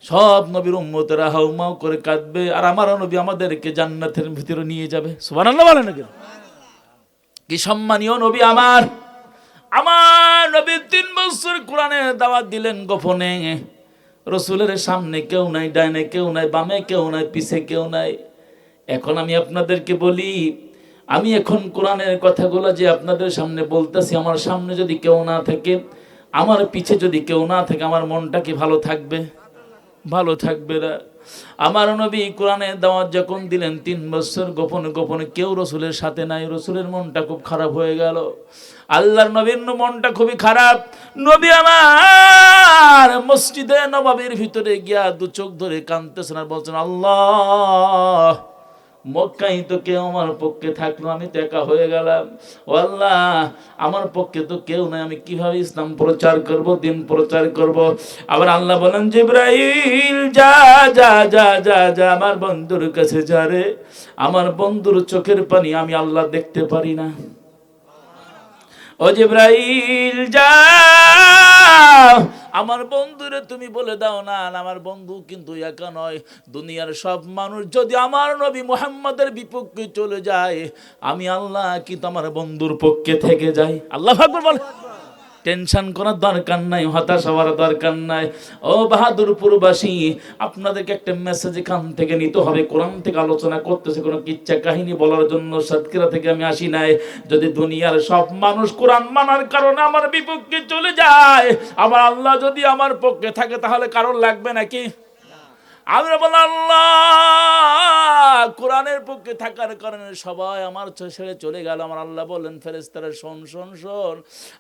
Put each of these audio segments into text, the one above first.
সব নবীর উম্মতেরা হাউমাউ করে কাঁদবে, আর আমার নবী আমাদেরকে জান্নাতের ভিতরে নিয়ে যাবে। সুবহানাল্লাহ বলেন না? কি সম্মানীয় নবী আমার! আমার নবী 3 বছর কোরআনের দাওয়াত দিলেন গোপনে। রসুলের সামনে কেউ নাই, ডাইনে কেউ নাই, বামে কেউ নাই, পিছে কেউ নাই। এখন আমি আপনাদেরকে বলি, আমি এখন কোরআনের কথাগুলো যে আপনাদের সামনে বলতেছি, আমার সামনে যদি কেউ না থাকে, আমার পিছে যদি কেউ না থাকে, আমার মনটা কি ভালো থাকবে? ভালো থাকবে না। আমার নবী কোরআনের দাওয়াত যখন দিলেন 3 বছর গোপনে গোপনে, কেউ রসুলের সাথে নাই। রসুলের মনটা খুব খারাপ হয়ে গেল। আল্লাহর নবীর মনটা খুবই খারাপ। নবী আমার মসজিদে নববীর ভিতরে গিয়া 2 চোখ ধরে কাঁদতেছেন আর বলছেন, আল্লাহ, মক্কায় তো কেউ আমার পক্ষে থাকলো, আমি তো একা হয়ে গেলাম। ও আল্লাহ, আমার পক্ষে তো কেউ নাই, আমি কিভাবে ইসলাম প্রচার করব, দিন প্রচার করব? আবার আল্লাহ বলেন, জিবরাইল যা যা যা যা যা আমার বন্ধুর কাছে যা রে। আমার বন্ধুর চোখের পানি আমি আল্লাহ দেখতে পারি না। ও জিবরাইল যা, আমার বন্ধুরে তুমি বলে দাও না, আমার বন্ধু কিন্তু একা নয়। দুনিয়ার সব মানুষ যদি আমার নবী মুহাম্মদের বিপক্ষে চলে যায়, আমি আল্লাহ কিন্তু আমার বন্ধুর পক্ষে থেকে যাই। আল্লাহু আকবার বলে। টেনশন করার দরকার নাই, হতাশ হওয়ার দরকার নাই। ও বাহাদুরপুরবাসী, আপনাদেরকে একটা মেসেজ এখান থেকে নিতে হবে। কোরআন থেকে আলোচনা করতেছে, কোনো কিচ্ছা কাহিনী বলার জন্য সাতক্ষীরা থেকে আমি আসি নাই। যদি দুনিয়ার সব মানুষ কোরআন মানার কারণে আমার বিপক্ষে চলে যায়, আমার আল্লাহ যদি আমার পক্ষে থাকে, তাহলে কারণ লাগবে নাকি? আমরা বলি আল্লাহ কোরআনের পক্ষে থাকার কারণে সবাই আমার ছেড়ে চলে গেল। আমার আল্লাহ বললেন, ফেরেশতারা শোন শোন শোন,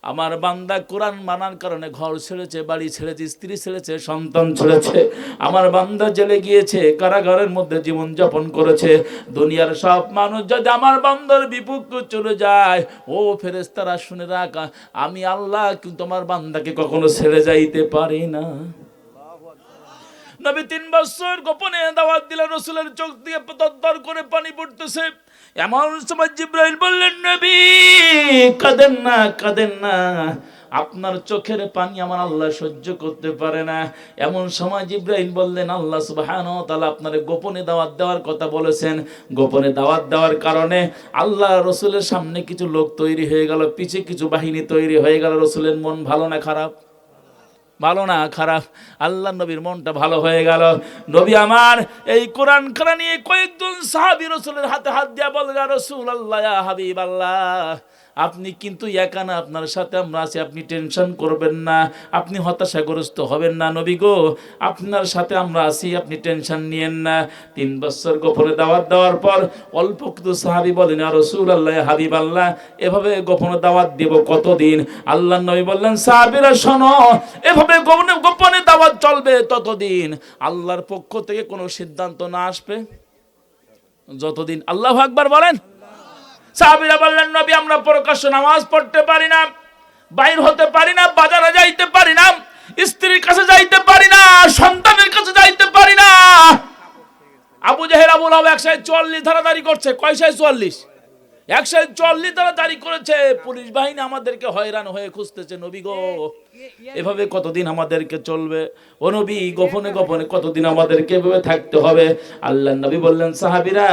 আমার বান্দা কোরআন মানার কারণে ঘর ছেড়েছে, বাড়ি ছেড়েছে, স্ত্রী ছেড়েছে, সন্তান ছেড়েছে। আমার বান্দা জেলে গিয়েছে, কারাগারের মধ্যে জীবন যাপন করেছে। দুনিয়ার সব মানুষ যদি আমার বান্দার বিপক্ষে চলে যায়, ও ফেরেশতারা শুনে রাখ, আমি আল্লাহ কিন্তু আমার বান্দাকে কখনো ছেড়ে যাইতে পারি না। নবী 3 বছর গোপনে দাওয়াত দিলেন, রসুলের চোখ দিয়ে দরদর করে পানি পড়তেছে। এমন সময় জিবরাইল বললেন, নবী কাঁদেন না, কাঁদেন না, আপনার চোখের পানি আমার আল্লাহ সহ্য করতে পারে না। এমন সময় জিবরাইল বললেন, আল্লাহ সুবহানাহু ওয়া তাআলা আপনার গোপনে দাওয়াত দেওয়ার কথা বলেছেন। গোপনে দাওয়াত দেওয়ার কারণে আল্লাহ রসুলের সামনে কিছু লোক তৈরি হয়ে গেল, পিছে কিছু বাহিনী তৈরি হয়ে গেল। রসুলের মন ভালো না খারাপ? ভালো না খারাপ? আল্লাহ নবীর মনটা ভালো হয়ে গেল। নবী আমার এই কোরআন খানা নিয়ে কয়েকজন সাহাবী রসুলের হাতে হাত দিয়া বলল, ইয়া রাসূলুল্লাহ, ইয়া হাবিবাল্লাহ, আপনি কিন্তু একা না, আপনার সাথে আমরা আছি, আপনি টেনশন করবেন না, আপনি হতাশাগ্রস্ত হবেন না। নবী গো, আপনার সাথে আমরা আছি, আপনি টেনশন নিয়েন না। 3 বছর গোপনে দাওয়াত দেওয়ার পর অল্প কিছু সাহাবী বলেন, ইয়া রাসূলুল্লাহ, ইয়া হাবিবাল্লাহ, এভাবে গোপনে দাওয়াত দেব কতদিন? আল্লাহর নবী বললেন, সাহাবীরা শোনো, এভাবে গোপনে দাওয়াত চলবে ততদিন আল্লাহর পক্ষ থেকে কোনো সিদ্ধান্ত না আসবে যতদিন। আল্লাহু আকবার বলেন। সাহাবীরা বললেন, নবী আমরা প্রকাশ্য নামাজ পড়তে পারি না, বাইর হতে পারি না, বাজারে যাইতে পারি না, স্ত্রীর কাছে যাইতে পারি না, সন্তানের কাছে যাইতে পারি না। আবু জাহেল আবুল আহাব 144 ধারা জারি করছে। কয় 44? 144 ধারা জারি করেছে। পুলিশ বাহিনী আমাদেরকে হয়রান হয়ে খুঁজতেছে। নবী গো, এভাবে কতদিন আমাদেরকে চলবে? ও নবী, গোপনে গোপনে কতদিন আমাদেরকে এভাবে থাকতে হবে? আল্লাহর নবী বললেন, সাহাবীরা,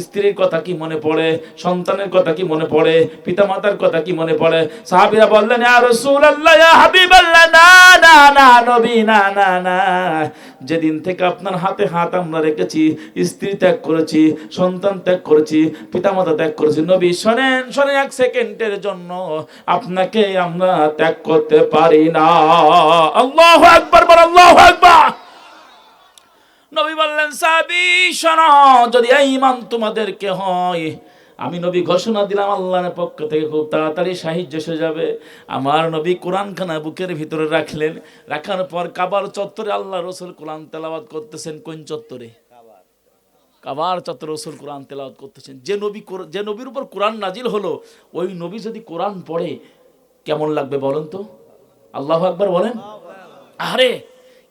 স্ত্রীর কথা কি মনে পড়ে? সন্তানের কথা কি মনে পড়ে? পিতামাতার কথা কি মনে পড়ে? সাহাবীরা বললেন, ইয়া রাসূলুল্লাহ, ইয়া হাবিবাল্লাহ, না না না নবী, না না না, যেদিন থেকে আপনার হাতে হাত আমরা রেখেছি, স্ত্রী ত্যাগ করেছি, সন্তান ত্যাগ করেছি, পিতামাতা ত্যাগ করেছি। নবী শোনেন, শোনেন, 1 সেকেন্ডের জন্য আপনাকে আমরা ত্যাগ করতে পারি না। আল্লাহু আকবার বল, আল্লাহু আকবার। নবী বললেন, সাহাবী শোনো, যদি এই ঈমান তোমাদেরকে হয়, আমি নবী ঘোষণা দিলাম আল্লাহর পক্ষ থেকে খুব তাড়াতাড়ি সাহায্য এসে যাবে। আমার নবী কোরআনখানা বুকের ভিতরে রাখলেন। রাখার পর কাবার চত্বরে আল্লাহ রসুল কোরআন তেলাওয়াত করতেছেন। কোন চত্বরে? কাবার চত্বরে রসুল কোরআন তেলাওয়াত করতেছেন। যে নবীর উপর কোরআন নাজিল হলো, ওই নবী যদি কোরআন পড়ে কেমন লাগবে বলেন তো? আল্লাহু আকবার বলেন। আরে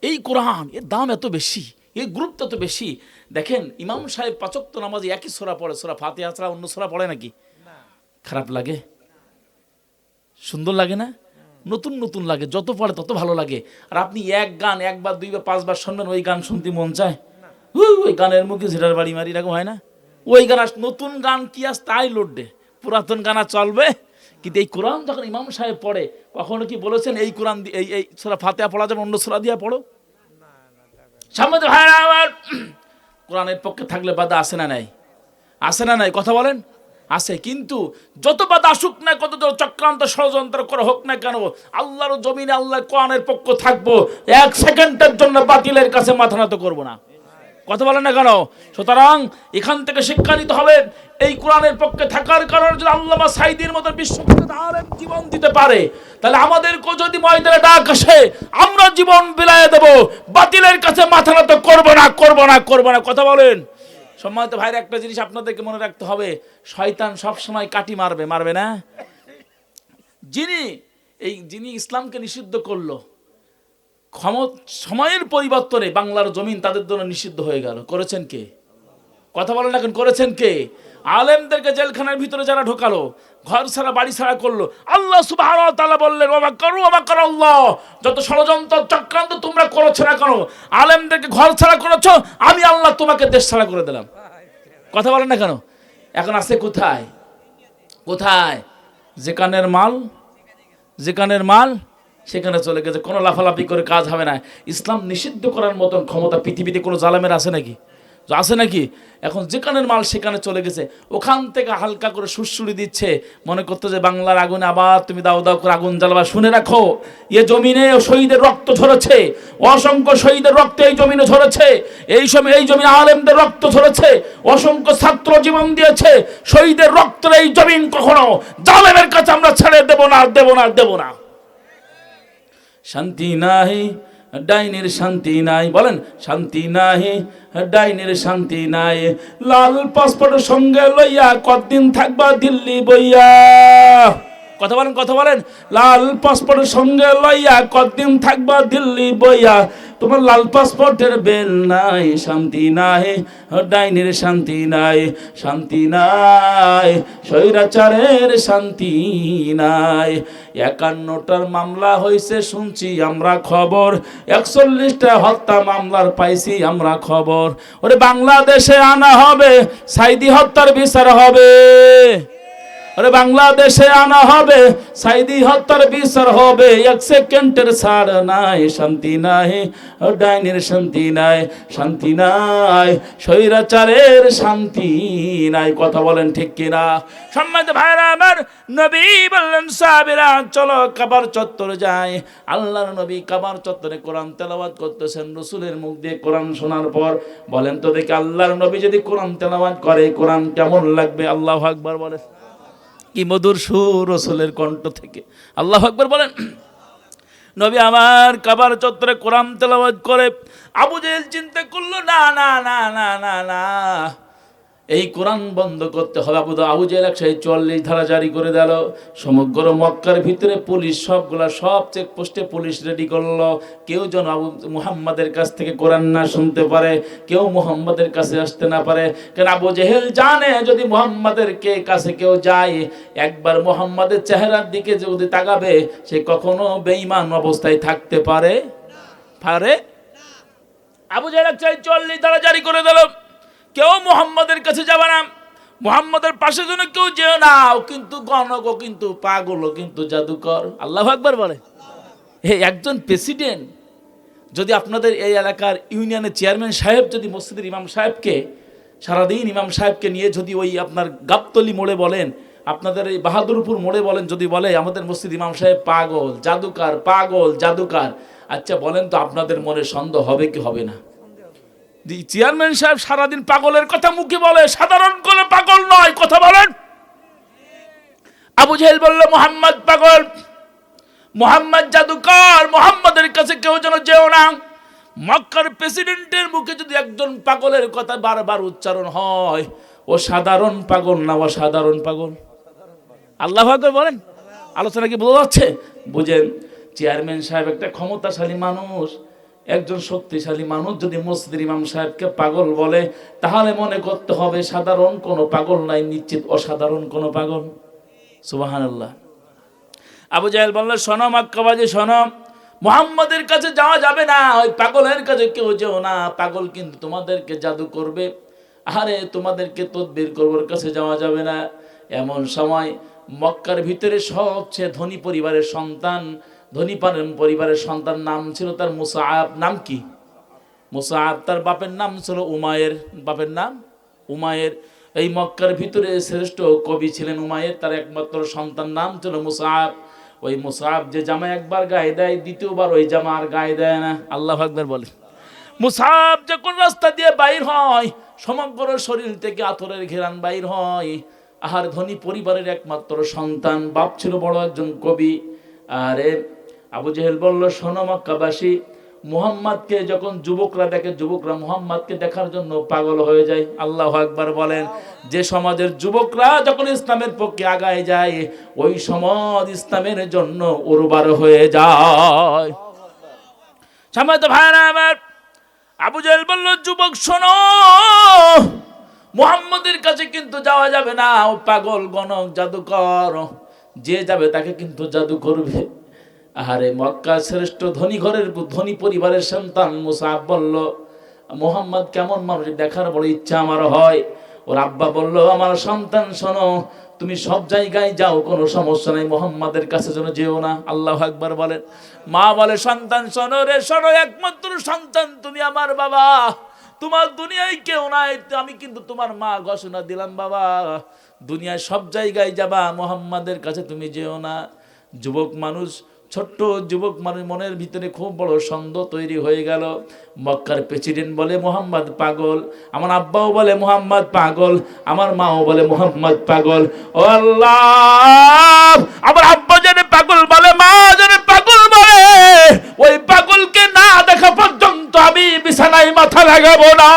এই কোরআন, এর দাম এত বেশি, এর গুরুত্ব এত বেশি। দেখেন, ইমাম সাহেব 5 ওয়াক্ত নামাজে একই সূরা পড়ে, সূরা ফাতিহা ছাড়া অন্য সূরা পড়ে নাকি? খারাপ লাগে? সুন্দর লাগে না? নতুন নতুন লাগে, যত পড়ে তত ভালো লাগে। আর আপনি এক গান একবার দুইবার পাঁচবার শুনবেন, ওই গান শুনতে মন চায়, ওই গানের মুখে ঝেড়ার বাড়ি মারি, এরকম হয় না? ওই গান নতুন গান কি আস তাই লোডে, পুরাতন গানা চলবে। কিন্তু এই কোরআন যখন ইমাম সাহেব পড়ে, কখনো কি বলেছেন এই কোরআন এই সূরা ফাতিহা পড়া যাবে অন্য সূরা দিয়ে পড়ো? সামনে ভাইরা আমার, কোরআনের পক্ষে থাকলে বাধা আসে না নাই? আসে না নাই? কথা বলেন, আসে। কিন্তু যত বাধা আসুক না, কত চক্রান্ত ষড়যন্ত্র করে হোক না কেন, আল্লাহর জমিনে আল্লাহর কোরআনের পক্ষ থাকবো, এক সেকেন্ডের জন্য বাতিলের কাছে মাথা নত করবো না। কথা বলেন না কেন? সুতরাং এখান থেকে শিক্ষা নিতে হবে, এই কোরআনের পক্ষে থাকার কারণে যদি আল্লামা সাঈদীর মতো বিশ্ববিখ্যাত আলেম জীবন দিতে পারে, তাহলে আমাদেরকেও যদি ময়দানে ডাক আসে, আমরা জীবন বিলায় দেব, বাতিলের কাছে মাথা নত করবো না, করবো না, করবো না। কথা বলেন। সম্মানিত ভাইরা, একটা জিনিস আপনাদেরকে মনে রাখতে হবে, শয়তান সবসময় কাটি মারবে, মারবে না? যিনি ইসলামকে নিষিদ্ধ করলো, সময়ের পরিবর্তনে বাংলার জমিন তাদের জন্য নিষিদ্ধ হয়ে গেল। করেছেন কে? কথা বলেন এখন, করেছেন কে? আলেমদেরকে জেলখানার ভিতরে যারা ঢোকালো, ঘর ছাড়া বাড়ি ছাড়া করলো, আল্লাহ সুবহানাহু ওয়া তাআলা বললেন ওয়া মাকারু আল্লাহ, যত ষড়যন্ত্র চক্রান্ত তোমরা করেছো না কেন, আলেমদেরকে ঘর ছাড়া করেছো, আমি আল্লাহ তোমাকে দেশ ছাড়া করে দিলাম। কথা বলেন না কেন? এখন আছে কোথায়? কোথায়? যেখানের মাল সেখানে চলে গেছে। কোনো লাফালাফি করে কাজ হবে না। ইসলাম নিষিদ্ধ করার মতন ক্ষমতা পৃথিবীতে কোনো জালেমের আছে নাকি? আছে নাকি? এখন যেখানের মাল সেখানে চলে গেছে, ওখান থেকে হালকা করে সুরসুরি দিচ্ছে, মনে করতে যে বাংলার আগুনে আবার তুমি দাও দাও করে আগুন জ্বালাবা। শুনে রাখো, এ জমিনে শহীদের রক্ত ঝরেছে, অসংখ্য শহীদের রক্ত এই জমিনে ঝরেছে, এই সময় এই জমিনে আলেমদের রক্ত ঝরেছে, অসংখ্য ছাত্র জীবন দিয়েছে, শহীদের রক্তের এই জমিন কখনো জালেমের কাছে আমরা ছেড়ে দেব না, দেব না, দেব না। শান্তি নাই, ডাইনের শান্তি নাই, বলেন শান্তি নাই, ডাইনের শান্তি নাই। লাল পাসপোর্ট সঙ্গে লইয়া কতদিন থাকবা দিল্লি বইয়া? কথা বলেন, কথা বলেন। লাল পাসপোর্ট সঙ্গে লইয়া কতদিন থাকবা দিল্লি বইয়া? তোমার লাল পাসপোর্টের বেল নাই, শান্তি নাই, ডাইনের শান্তি নাই, শান্তি নাই, স্বৈরাচারের শান্তি নাই। 51টার মামলা হয়েছে শুনছি আমরা খবর, 41টা হত্যা মামলার পাইছি আমরা খবর। ওরে বাংলাদেশে আনা হবে, সাঈদী হত্যার বিচার হবে। আরে বাংলাদেশে আনা হবে, সাঈদী হত্যার বিচার হবে। 1 সেকেন্ডের ছাড় নাই, শান্তি নাই, ডাইনের শান্তি নাই, শান্তি নাই, স্বৈরাচারের শান্তি নাই। কথা বলেন ঠিক কিনা? সম্মানিত ভাইরা আমার, নবী বললেন সাহাবীরা চলো কাবার চত্বরে যাই। আল্লাহর নবী কাবার চত্বরে কোরআন তেলাওয়াত করতেছেন। রাসূলের মুখ দিয়ে কোরআন শোনার পর বলেন তো দেখি, আল্লাহর নবী যদি কোরআন তেলাওয়াত করে কোরআন কেমন লাগবে? আল্লাহু আকবার বলেন। কি মধুর সুর রাসূলের কণ্ঠ থেকে। আল্লাহু আকবার বলেন। নবী আমার কাবার চত্বরে কোরআন তেলাওয়াত করে, আবু জেহেল চিন্তা করলো না না না না না না, এই কোরআন বন্ধ করতে হবে। আবু জেহেল 144 ধারা জারি করে দিল। সমগ্র মক্কার ভিতরে পুলিশ সব চেকপোস্টে পুলিশ রেডি করলো, কেউ যেন মুহাম্মাদের কাছ থেকে কোরআন না শুনতে পারে, কেউ মুহাম্মাদের কাছে আসতে না পারে। কারণ আবু জেহেল জানে যদি মুহাম্মাদের কাছে কেউ যায়, একবার মুহাম্মাদের চেহারার দিকে যদি তাকাবে, সে কখনো বেঈমান অবস্থায় থাকতে পারে পারে। আবু জেহেল 144 ধারা জারি করে দিল, কেউ মুহাম্মাদের কাছে যাবে না, মুহাম্মাদের পাশে যেন কেউ যেও না। কিন্তু গণক, কিন্তু পাগল, কিন্তু জাদুকর। আল্লাহু আকবার বলে। একজন প্রেসিডেন্ট যদি আপনাদের এই এলাকার ইউনিয়নের চেয়ারম্যান সাহেব যদি মসজিদের ইমাম সাহেবকে সারাদিন ইমাম সাহেবকে নিয়ে যদি ওই আপনার গাবতলি মোড়ে বলেন, আপনাদের এই বাহাদুরপুর মোড়ে বলেন, যদি বলে আমাদের মসজিদ ইমাম সাহেব পাগল জাদুকার, পাগল জাদুকার, আচ্ছা বলেন তো আপনাদের মনে সন্দেহ হবে কি হবে না? চেয়ারম্যান সাহেব সারাদিন পাগলের কথা মুখে বলে, সাধারণ কোনো পাগল নয়। কথা বলেন। আবু জেহেল বলল মুহাম্মদ পাগল, মুহাম্মদ জাদুকর, মুহাম্মাদের কাছে কেউ যেন যেও না। মক্কার প্রেসিডেন্টের মুখে যদি একজন পাগলের কথা বারবার উচ্চারণ হয়, ও সাধারণ পাগল না, অসাধারণ পাগল। আল্লাহু আকবার বলেন। আলোচনা কি বোঝা যাচ্ছে? বুঝেন, চেয়ারম্যান সাহেব একটা ক্ষমতাশালী মানুষ, একজন শক্তিশালী মানুষ যদি মসজিদের ইমাম সাহেবকে পাগল বলে, তাহলে মনে করতে হবে সাধারণ কোনো পাগল নাই, নিশ্চিত অসাধারণ কোনো পাগল। সুবহানাল্লাহ। আবু জাহেল বলল, শোনো মক্কাবাসী শোনো, মুহাম্মাদের কাছে যাওয়া যাবে না, ওই পাগলের কাছে কেউ যেও না, পাগল কিন্তু তোমাদেরকে জাদু করবে, আরে তোমাদেরকে তদবির করবার কাছে যাওয়া যাবে না। এমন সময় মক্কার ভিতরে সবচেয়ে ধনী পরিবারের সন্তান, ধনী পরিবারের সন্তান, নাম ছিল তার মুসআব। নাম কি? মুসআব। তার বাপের নাম ছিল উমায়ের, বাপের নাম উমায়ের। এই মক্কার ভিতরে শ্রেষ্ঠ কবি ছিলেন উমায়ের, তার একমাত্র সন্তান নাম ছিল মুসআব। ওই মুসআব যে জামা একবার গায়ে দেয়, দ্বিতীয়বার ওই জামা আর গায়ে দেয় না। আল্লাহু আকবার বলে। মুসআব যখন রাস্তা দিয়ে বাইর হয়, সমগ্র শরীর থেকে আতরের ঘেরান বাইর হয়। আহার ধনী পরিবারের একমাত্র সন্তান, বাপ ছিল বড় একজন কবি। আরে আবু জেহেল বলল, শোনো মক্কাবাসী, মুহাম্মাদকে যখন যুবকরা দেখে, যুবকরা মুহাম্মাদকে দেখার জন্য পাগল হয়ে যায়। আল্লাহু আকবার বলেন। যে সমাজের যুবকরা যখন ইসলামের পক্ষে আগায় যায়, ওই সমাজ ইসলামের জন্য উর্বর হয়ে যায়। সম্মানিত ভাইরা আমার, আবু জেহেল বলল, যুবক শোনো, মুহাম্মাদের কাছে কিন্তু যাওয়া যাবে না, ও পাগল গণক জাদুকর, যে যাবে তাকে কিন্তু জাদু করবে। আরে মক্কা শ্রেষ্ঠ ধনী ঘরের ধনী পরিবারের সন্তান মুসআব বলল, মুহাম্মদ কেমন মানুষ দেখার বড় ইচ্ছা আমার হয়। ওর আব্বা বলল, আমার সন্তান শোনো, তুমি সব জায়গায় যাও, কোনো সমস্যা নাই, মুহাম্মাদের কাছে যেন যেও না। আল্লাহু আকবার বলেন। মা বলে, সন্তান শোনো রে, শোনো, একমাত্র সন্তান তুমি আমার বাবা, তোমার দুনিয়ায় কেউ নাই, আমি কিন্তু তোমার মা ঘোষণা দিলাম বাবা, দুনিয়ায় সব জায়গায় যাবা, মুহাম্মাদের কাছে তুমি যেও না। যুবক মানুষ, ছোট্ট যুবক মানুষ, মনের ভিতরে খুব বড় সন্দেহ তৈরি হয়ে গেল। মক্কার প্রেসিডেন্ট বলে মুহাম্মদ পাগল, আমার আব্বাও বলে মুহাম্মদ পাগল, আমার মাও বলে মুহাম্মদ পাগল। ও আল্লাহ, আমার আব্বা জানে পাগল বলে, মা জানে পাগল বলে, ওই পাগলকে না দেখা পর্যন্ত আমি বিছানায় মাথা লাগাবো না।